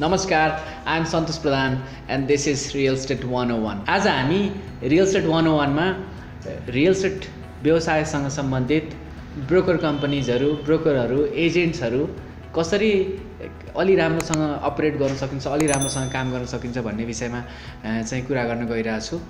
नमस्कार, I am Santosh Pradhan and this is real estate 101। आज हामी रियल स्टेट 101 मा रियल स्टेट व्यवसायसँग सम्बन्धित ब्रोकर कम्पनीजहरू, ब्रोकरहरू, एजेन्ट्सहरू कसरी अलि राम्रोसँग अपरेट गर्न सकिन्छ, अलि राम्रोसँग काम गर्न सकिन्छ भन्ने विषयमा चाहिँ कुरा गर्न गइरहेको छु।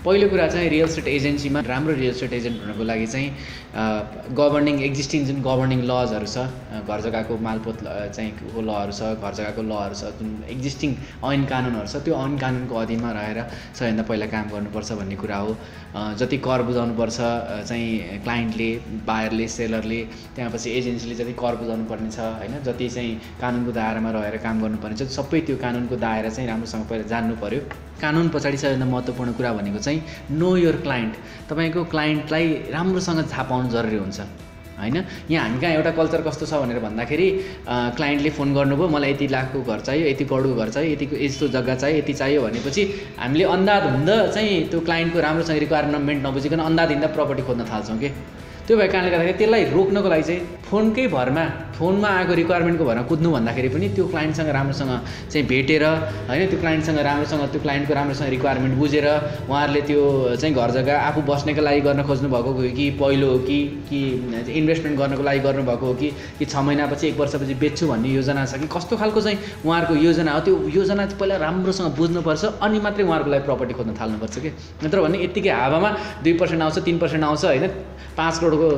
पहिलो कुरा चाहिँ रियल स्टेट एजेन्सीमा राम्रो रियल स्टेट एजेन्ट हुनको लागि चाहिँ गभर्निङ एक्जिस्टिङ जुन गभर्निङ लजहरू छ, घर जग्गाको मालपोत चाहिँ को लहरू छ, घर जग्गाको लहरू छ, जुन एक्जिस्टिङ ऐन कानुनहरू छ, त्यो ऐन कानुनको अधीनमा रहेर सबैभन्दा पहिला काम गर्नुपर्छ भन्ने कुरा हो। जति कर बुझाउनुपर्छ चाहिँ क्लाइन्टले, बायरले, सेलरले, त्यसपछि एजेन्सीले जति कर बुझाउनु पर्ने छ हैन, जति चाहिँ कानुनको दायरामा रहेर काम गर्नुपर्ने छ, सबै त्यो कानुनको दायरा चाहिँ राम्रोसँग पहिला जान्नु पर्यो। कानुन पछाडि सबैभन्दा महत्त्वपूर्ण कुरा भनेको चाहिँ नो योर क्लाइन्ट। तपाईको क्लाइन्टलाई राम्रोसँग थाहा पाउनु जरुरी हुन्छ हैन। यहाँ हामी कहाँ एउटा कल्चर कस्तो छ भनेर भन्दाखेरि क्लाइन्टले फोन गर्नुभयो, मलाई यति लाखको घर चाहियो, यति करोडको घर चाहियो, यतिको यस्तो जग्गा चाहियो, यति चाहियो भनेपछि हामीले अन्धाधुन्ध चाहिँ त्यो क्लाइन्टको राम्रोसँग रिक्वायरमेन्ट नबुझिकन अन्धाधुन्ध प्रपर्टी खोज्न थाल्छौँ के। त्यो भएको कारणले गर्दाखेरि त्यसलाई रोक्नको लागि चाहिँ फोनकै भरमा, फोनमा आएको रिक्वायरमेन्टको भरमा कुद्नु भन्दाखेरि पनि त्यो क्लाइन्टसँग राम्रोसँग चाहिँ भेटेर हैन, त्यो क्लाइन्टसँग राम्रोसँग त्यो क्लाइन्टको राम्रोसँग रिक्वायरमेन्ट बुझेर उहाँहरूले त्यो चाहिँ घर जग्गा आफू बस्नेको लागि गर्न खोज्नु भएको हो कि पहिलो हो कि इन्भेस्टमेन्ट गर्नको लागि गर्नुभएको हो कि 6 महिनापछि 1 वर्षपछि बेच्छु भन्ने योजना छ कि कस्तो खालको चाहिँ उहाँहरूको योजना हो, त्यो योजना चाहिँ पहिला राम्रोसँग बुझ्नुपर्छ अनि मात्रै उहाँहरूको लागि प्रपर्टी खोज्न थाल्नुपर्छ कि। नत्र भने यतिकै हावामा 2% आउँछ, 3% आउँछ हैन, 5 करोडको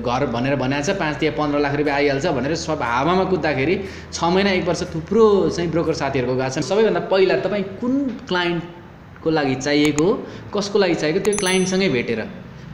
घर भनेर भनेको छ, 5 तिया 15 लाख रुपियाँ आइहाल्छ भनेर सब हावामा कुद्दाखेरि 6 महिना 1 वर्ष थुप्रो चाहिँ ब्रोकर साथीहरूको गएको छ। सबैभन्दा पहिला तपाईँ कुन क्लाइन्टको लागि चाहिएको हो, कसको लागि चाहिएको, त्यो क्लाइन्टसँगै भेटेर,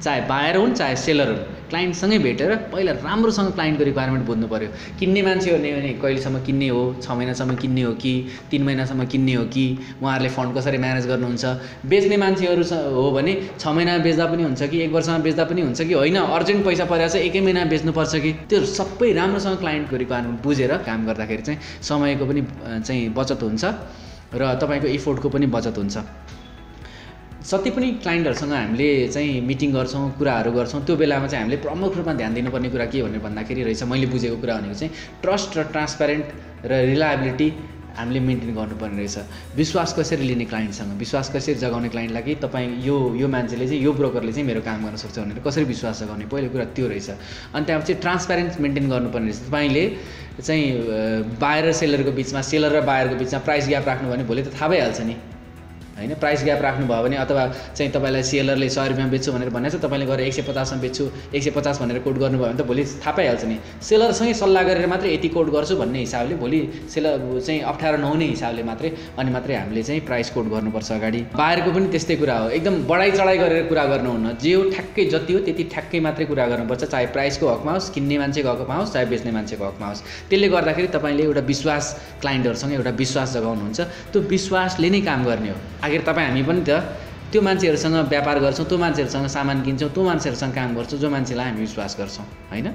चाहे बायर हुन् चाहे सेलर हुन्, क्लाइन्टसँगै भेटेर पहिला राम्रोसँग क्लाइन्टको रिक्वायरमेन्ट बुझ्नु पर्यो। किन्ने मान्छे हो भने कहिलेसम्म किन्ने हो, 6 महिनासम्म किन्ने हो कि 3 महिनासम्म किन्ने हो कि, उहाँहरूले फन्ड कसरी म्यानेज गर्नुहुन्छ। बेच्ने मान्छेहरू हो भने 6 महिनामा बेच्दा पनि हुन्छ कि 1 वर्षमा बेच्दा पनि हुन्छ कि होइन, अर्जेन्ट पैसा परेको छ 1 महिनामा बेच्नुपर्छ कि, त्यो सबै राम्रोसँग क्लाइन्टको रिक्वायरमेन्ट बुझेर काम गर्दाखेरि चाहिँ समयको पनि चाहिँ बचत हुन्छ र तपाईँको इफोर्टको पनि बचत हुन्छ। जति पनि क्लाइन्टहरूसँग हामीले चाहिँ मिटिङ गर्छौँ, कुराहरू गर्छौँ, त्यो बेलामा चाहिँ हामीले प्रमुख रूपमा ध्यान दिनुपर्ने कुरा के भनेर भन्दाखेरि रहेछ, मैले बुझेको कुरा भनेको चाहिँ ट्रस्ट र ट्रान्सप्यारेन्ट र रिलायबिलिटी हामीले मेन्टेन गर्नुपर्ने रहेछ। विश्वास कसरी लिने क्लाइन्टसँग, विश्वास कसरी जगाउने क्लाइन्टलाई कि तपाईँ यो मान्छेले चाहिँ, यो ब्रोकरले चाहिँ मेरो काम गर्न सक्छ भनेर कसरी विश्वास जगाउने, पहिलो कुरा त्यो रहेछ। अनि त्यहाँपछि ट्रान्सप्यारेन्स मेन्टेन गर्नुपर्ने रहेछ। तपाईँले चाहिँ बायर र सेलरको बिचमा, सेलर र बायरको बिचमा प्राइस ग्याप राख्नु भने भोलि त थाहा भइहाल्छ नि हैन। प्राइस ग्याप राख्नुभयो भने अथवा चाहिँ तपाईँलाई सेलरले 100 रुपियाँमा बेच्छु भनेर भनेको छ, तपाईँले गएर 150 मा बेच्छु, 150 भनेर कोट गर्नुभयो भने त भोलि थाहा पाइहाल्छ नि। सेलरसँगै सल्लाह गरेर मात्रै यति कोट गर्छु भन्ने हिसाबले भोलि सेलर चाहिँ अप्ठ्यारो नहुने हिसाबले मात्रै हामीले चाहिँ प्राइस कोट गर्नुपर्छ अगाडि। बायरको पनि त्यस्तै कुरा हो, एकदम बढाइ चढाइ गरेर कुरा गर्नुहुन्न, जे हो ठ्याक्कै जति हो त्यति ठ्याक्कै मात्रै कुरा गर्नुपर्छ, चाहे प्राइसको हकमा होस्, किन्ने मान्छेको हकमा होस्, चाहे बेच्ने मान्छेको हकमा होस्। त्यसले गर्दाखेरि तपाईँले एउटा विश्वास, क्लाइन्टहरूसँग एउटा विश्वास जगाउनुहुन्छ, त्यो विश्वासले नै काम गर्ने हो। आखिर तपाईँ हामी पनि त त्यो मान्छेहरूसँग व्यापार गर्छौँ, त्यो मान्छेहरूसँग सामान किन्छौँ, त्यो मान्छेहरूसँग काम गर्छौँ जो मान्छेलाई हामी विश्वास गर्छौँ हैन।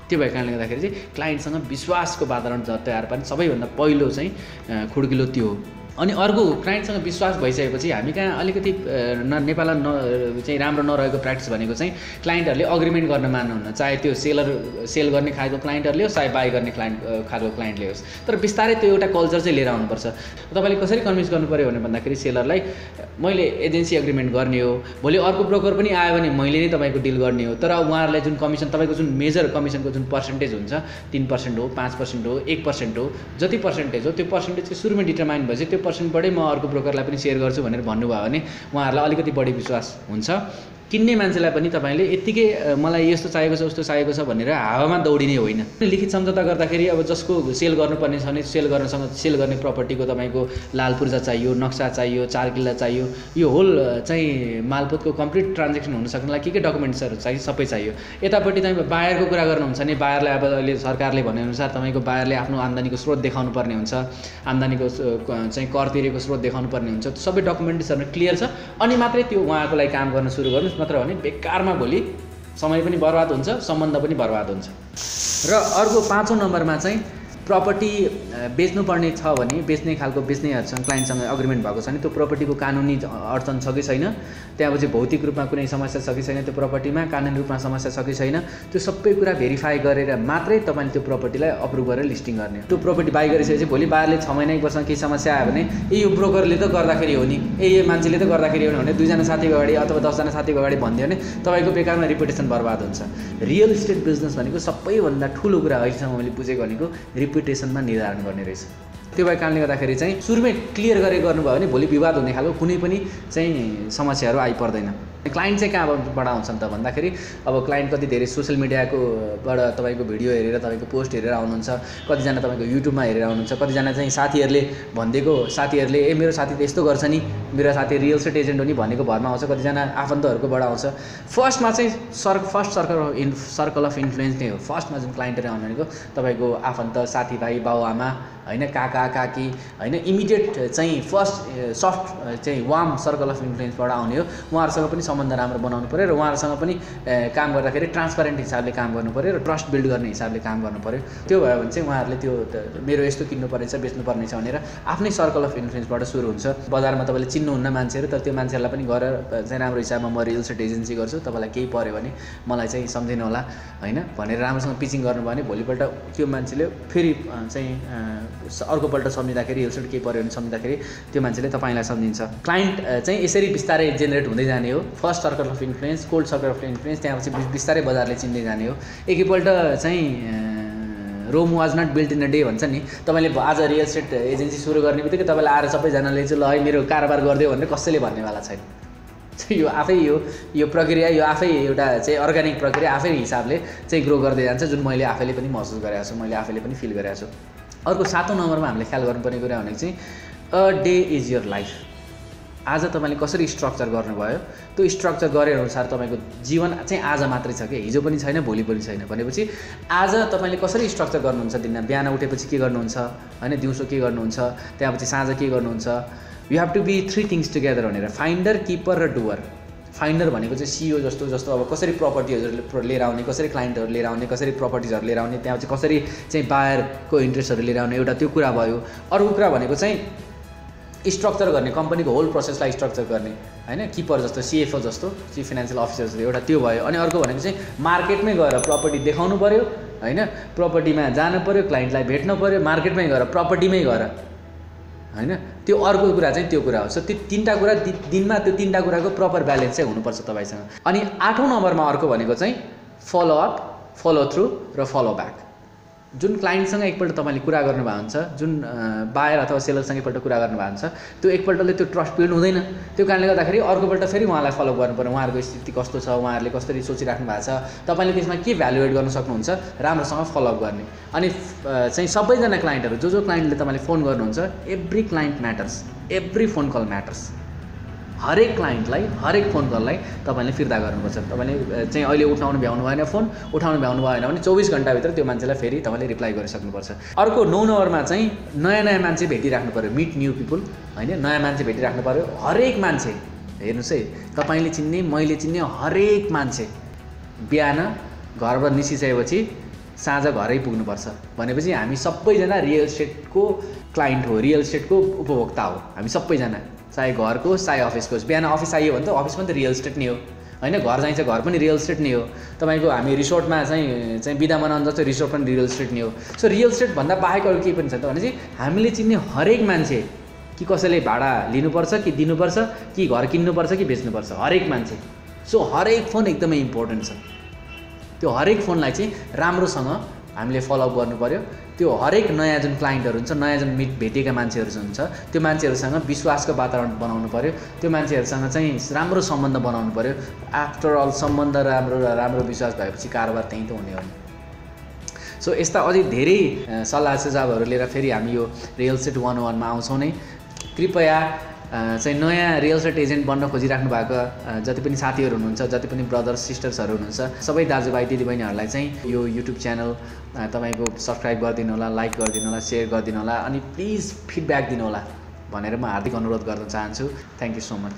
त्यो भएको कारणले गर्दाखेरि चाहिँ क्लाइन्टसँग विश्वासको वातावरण तयार पार्ने सबैभन्दा पहिलो चाहिँ खुड्किलो त्यो हो। अनि अर्को, क्लाइन्टसँग विश्वास भइसकेपछि हामी कहाँ अलिकति नेपालमा चाहिँ राम्रो नरहेको प्र्याक्टिस भनेको चाहिँ क्लाइन्टहरूले अग्रिमेन्ट गर्न मान्नुहुन्न, चाहे त्यो सेल गर्ने खालको क्लाइन्टहरूले होस्, चाहे बाई गर्ने खालको क्लाइन्टले होस्। तर बिस्तारै त्यो एउटा कल्चर चाहिँ लिएर आउनुपर्छ। तपाईँले कसरी कन्भिन्स गर्नु पऱ्यो भने भन्दाखेरि सेलरलाई मैले एजेन्सी एग्रिमेन्ट गर्ने हो, भोलि अर्को ब्रोकर पनि आयो भने मैले नै तपाईँको डिल गर्ने हो, तर उहाँहरूलाई जुन कमिसन, तपाईँको जुन मेजर कमिसनको जुन पर्सेन्टेज हुन्छ, 3% हो, 5% हो, 1% हो, जति पर्सेन्टेज हो त्यो पर्सेन्टेज चाहिँ सुरुमै डिटरमाइन भएपछि त्यो पर्सेन्टबाटै म अर्को ब्रोकरलाई पनि सेयर गर्छु भनेर भन्नुभयो भने उहाँहरूलाई अलिकति बढी विश्वास हुन्छ। किन्ने मान्छेलाई पनि तपाईँले यत्तिकै मलाई यस्तो चाहिएको छ उस्तो चाहिएको छ भनेर हावामा दौडिने होइन। लिखित सम्झौता गर्दाखेरि अब जसको सेल गर्नुपर्ने छ भने सेल गर्ने प्रपर्टीको तपाईँको लाल पूर्जा चाहियो, नक्सा चाहियो, 4 किल्ला चाहियो, यो होल चाहिँ मालपोतको कम्प्लिट ट्रान्जेक्सन हुन सक्नलाई के डकुमेन्ट्सहरू चाहियो, सबै चाहियो। यतापट्टि तपाईँ बायरको कुरा गर्नुहुन्छ भने बायरलाई अब अहिले सरकारले भनेअनुसार तपाईँको बायरले आफ्नो आम्दानीको स्रोत देखाउनु पर्ने हुन्छ, आम्दानीको चाहिँ कर तिरेको स्रोत देखाउनु पर्ने हुन्छ, सबै डकुमेन्ट्सहरू क्लियर छ अनि मात्रै त्यो उहाँको लागि काम गर्न सुरु गर्नुहोस्। नत्र भने बेकारमा भोलि समय पनि बर्बाद हुन्छ, सम्बन्ध पनि बर्बाद हुन्छ। र अर्को 5औं नम्बरमा चाहिँ प्रपर्टी बेच्नुपर्ने छ भने बेच्ने बेच्नेहरूसँग क्लाइन्टसँग एग्रिमेन्ट भएको छ भने त्यो प्रपर्टीको कानुनी अडचन छ कि छैन, त्यहाँपछि भौतिक रूपमा कुनै समस्या छ कि छैन, त्यो प्रपर्टीमा कानुनी रूपमा समस्या छ कि छैन, त्यो सबै कुरा भेरिफाई गरेर मात्रै तपाईँले त्यो प्रपर्टीलाई अप्रुभ गरेर लिस्टिङ गर्ने। त्यो प्रपर्टी बाई गरिसकेपछि भोलि बारले 6 महिना 1 वर्षमा केही समस्या आयो भने यो ब्रोकरले त गर्दाखेरि हो नि, यो मान्छेले त गर्दाखेरि हो नि भने 2 जना साथीको अगाडि अथवा 10 जना साथीको अगाडि भनिदियो भने तपाईँको बेकारमा रिपुटेसन बर्बाद हुन्छ। रियल इस्टेट बिजनेस भनेको सबैभन्दा ठुलो कुरा अहिलेसम्म मैले बुझेको भनेको रिपुटेसनमा निर्धारण गर्ने रहेछ। त्यो भएको कारणले गर्दाखेरि चाहिँ सुरुमै क्लियर गरेर गर्नुभयो भने भोलि विवाद हुने खालको कुनै पनि चाहिँ समस्याहरू आइपर्दैन। क्लाइन्ट चाहिँ कहाँबाट आउँछन् त भन्दाखेरि अब क्लाइन्ट कति धेरै सोसियल मिडियाकोबाट तपाईँको भिडियो हेरेर तपाईँको पोस्ट हेरेर आउनुहुन्छ, कतिजना तपाईँको युट्युबमा हेरेर आउनुहुन्छ, कतिजना चाहिँ साथीहरूले भनिदिएको साथीहरूले मेरो साथी त यस्तो गर्छ नि, मेरो साथी रियल इस्टेट एजेन्ट हो नि भनेको भरमा आउँछ, कतिजना आफन्तहरूकोबाट आउँछ। फर्स्टमा चाहिँ सर्कल अफ इन्फ्लुएन्स नै हो। फर्स्टमा जुन क्लाइन्टहरू आउनु भनेको तपाईँको आफन्त, साथीभाइ, बाउआमा होइन, काका काकी होइन, इमिडिएट चाहिँ फर्स्ट सफ्ट चाहिँ वार्म सर्कल अफ इन्फ्लुएन्सबाट आउने हो। उहाँहरूसँग पनि सम्बन्ध राम्रो बनाउनु पऱ्यो र उहाँहरूसँग पनि काम गर्दाखेरि ट्रान्सप्यारेन्ट हिसाबले काम गर्नु पऱ्यो र ट्रस्ट बिल्ड गर्ने हिसाबले काम गर्नु पऱ्यो। त्यो भयो भने चाहिँ उहाँहरूले त्यो मेरो यस्तो किन्नुपर्नेछ बेच्नुपर्नेछ भनेर आफ्नै सर्कल अफ इन्फ्लुएन्सबाट सुरु हुन्छ। बजारमा तपाईँले चिन्नुहुन्न मान्छेहरू, तर त्यो मान्छेहरूलाई पनि गएर चाहिँ राम्रो हिसाबमा म रियल इस्टेट एजेन्सी गर्छु, तपाईँलाई केही पऱ्यो भने मलाई चाहिँ सम्झिनु होला होइन भनेर राम्रोसँग पिचिङ गर्नुभयो भने भोलिपल्ट त्यो मान्छेले फेरि चाहिँ अर्कोपल्ट सम्झिँदाखेरि रियल इस्टेट केही पऱ्यो भने सम्झिँदाखेरि त्यो मान्छेले तपाईँलाई सम्झिन्छ। क्लाइन्ट चाहिँ यसरी बिस्तारै जेनेरेट हुँदै जाने हो। First circle of influence, cold circle of influence, त्यहाँपछि बिस्तारै बजारले चिन्दै जाने हो। एकैपल्ट चाहिँ Rome was not built in a day भन्छ नि, तपाईँले आज रियल इस्टेट एजेन्सी सुरु गर्ने बित्तिकै तपाईँलाई आएर सबैजनाले चाहिँ ल है मेरो कारोबार गरिदियो भनेर कसैले भन्नेवाला छैन। यो आफै यो प्रक्रिया यो आफै एउटा चाहिँ अर्ग्यानिक प्रक्रिया आफै हिसाबले चाहिँ ग्रो गर्दै जान्छ, जुन मैले आफैले पनि महसुस गरेको छु, मैले आफैले पनि फिल गरेको छु। अर्को 7औं नम्बरमा हामीले ख्याल गर्नुपर्ने कुरा भनेको चाहिँ a day is your life. आज तपाईँले कसरी स्ट्रक्चर गर्नुभयो, त्यो स्ट्रक्चर गरे अनुसार तपाईँको जीवन चाहिँ आज मात्रै छ कि हिजो पनि छैन, भोलि पनि छैन। भनेपछि आज तपाईँले कसरी स्ट्रक्चर गर्नुहुन्छ दिनमा, बिहान उठेपछि के गर्नुहुन्छ होइन, दिउँसो के गर्नुहुन्छ, त्यहाँपछि साँझ के गर्नुहुन्छ। You have to be 3 things together भनेर, फाइन्डर, किपर र डुवर। फाइन्डर भनेको चाहिँ सिओ जस्तो अब कसरी प्रपर्टीहरू लिएर आउने, कसरी क्लाइन्टहरू लिएर आउने, कसरी प्रपर्टिजहरू लिएर आउने, त्यहाँ चाहिँ कसरी चाहिँ बायरको इन्ट्रेस्टहरू लिएर आउने, एउटा त्यो कुरा भयो। अर्को कुरा भनेको चाहिँ स्ट्रक्चर गर्ने, कम्पनीको होल प्रोसेसलाई स्ट्रक्चर गर्ने होइन, किपर जस्तो, सिएफओ जस्तो, चिफ फाइनेन्सियल अफिसर जस्तो, एउटा त्यो भयो। अनि अर्को भनेको चाहिँ मार्केटमै गएर प्रपर्टी देखाउनु पऱ्यो होइन, प्रपर्टीमा जानु पऱ्यो, क्लाइन्टलाई भेट्नु पऱ्यो, मार्केटमै गएर प्रपर्टीमै गएर होइन, त्यो अर्को कुरा चाहिँ त्यो कुरा हो। सो त्यो 3टा कुरा दिनमा, त्यो 3टा कुराको प्रपर ब्यालेन्स चाहिँ हुनुपर्छ तपाईँसँग। अनि 8औं नम्बरमा अर्को भनेको चाहिँ फलो अप, फलो थ्रु र फलो ब्याक। जुन क्लाइन्टसँग एकपल्ट तपाईँले कुरा गर्नुभएको हुन्छ, जुन बायर अथवा सेलरसँग एकपल्ट कुरा गर्नुभएको हुन्छ, त्यो एकपल्टले त्यो ट्रस्ट बिल्ड हुँदैन। त्यो कारणले गर्दाखेरि अर्कोपल्ट फेरि उहाँलाई फलो गर्नु पर्यो, उहाँहरूको स्थिति कस्तो छ, उहाँहरूले कसरी सोचिराख्नु भएको छ, तपाईँले त्यसमा के भ्यालुएट गर्न सक्नुहुन्छ, राम्रोसँग फलोअप गर्ने। अनि चाहिँ सबैजना क्लाइन्टहरू जो क्लाइन्टले तपाईँले फोन गर्नुहुन्छ, every client matters, every phone call matters. हरेक क्लाइन्टलाई, हरेक फोन कललाई तपाईँले फिर्ता गर्नुपर्छ। तपाईँले चाहिँ अहिले उठाउनु भ्याउनु भएन, फोन उठाउनु भ्याउनु भएन भने 24 घन्टाभित्र त्यो मान्छेलाई फेरि तपाईँले रिप्लाई गरिसक्नुपर्छ। अर्को 9 नम्बरमा चाहिँ नयाँ मान्छे भेटिराख्नु पऱ्यो, मिट न्यू पिपुल होइन, नयाँ मान्छे भेटिराख्नु पऱ्यो। हरेक मान्छे हेर्नुहोस् है, तपाईँले चिन्ने, मैले चिन्ने हरेक मान्छे बिहान घरबाट निस्किसकेपछि साँझ घरै पुग्नुपर्छ। भनेपछि हामी सबैजना रियल इस्टेटको क्लाइन्ट हो, रियल इस्टेटको उपभोक्ता हो हामी सबैजना, चाहे घरको चाहे अफिसको। बिहान अफिस आइयो भने त अफिस पनि त रियल इस्टेट नै हो होइन, घर जाइन्छ घर पनि रियल इस्टेट नै हो। तपाईँको हामी रिसोर्टमा चाहिँ बिदा मनाउनु जान्छ, रिसोर्ट पनि रियल इस्टेट नै हो। सो रियल इस्टेट भन्दा बाहेक अरू केही पनि छ त भनेपछि हामीले चिन्ने हरेक मान्छे, कि कसैले भाडा लिनुपर्छ कि दिनुपर्छ, कि घर किन्नुपर्छ कि बेच्नुपर्छ, हरेक मान्छे। सो हरेक फोन एकदमै इम्पोर्टेन्ट छ। त्यो हरेक फोनलाई चाहिँ राम्रोसँग हामीले फलोअप गर्नु पऱ्यो। त्यो हरेक नयाँ जुन क्लाइन्टहरू हुन्छ, नयाँ जुन भेटेका मान्छेहरू हुन्छ, त्यो मान्छेहरूसँग विश्वासको वातावरण बनाउनु पऱ्यो, त्यो मान्छेहरूसँग चाहिँ राम्रो सम्बन्ध बनाउनु पऱ्यो। आफ्टर अल सम्बन्ध राम्रो विश्वास भएपछि कारोबार त्यहीँ त हुने हो नि। सो यस्ता अझै धेरै सल्लाह सुझावहरू लिएर फेरि हामी यो रियल इस्टेट 101 मा आउँछौँ नै। कृपया चाहिँ नयाँ रियल इस्टेट एजेन्ट बन्न खोजिराख्नु भएको जति पनि साथीहरू हुनुहुन्छ, जति पनि ब्रदर्स सिस्टर्सहरू हुनुहुन्छ, सबै दाजुभाइ दिदीबहिनीहरूलाई चाहिँ यो युट्युब च्यानल तपाईँको सब्सक्राइब गरिदिनु होला, लाइक गरिदिनु होला, सेयर गरिदिनु होला, अनि प्लिज फिडब्याक दिनु होला भनेर म हार्दिक अनुरोध गर्न चाहन्छु। Thank you so much.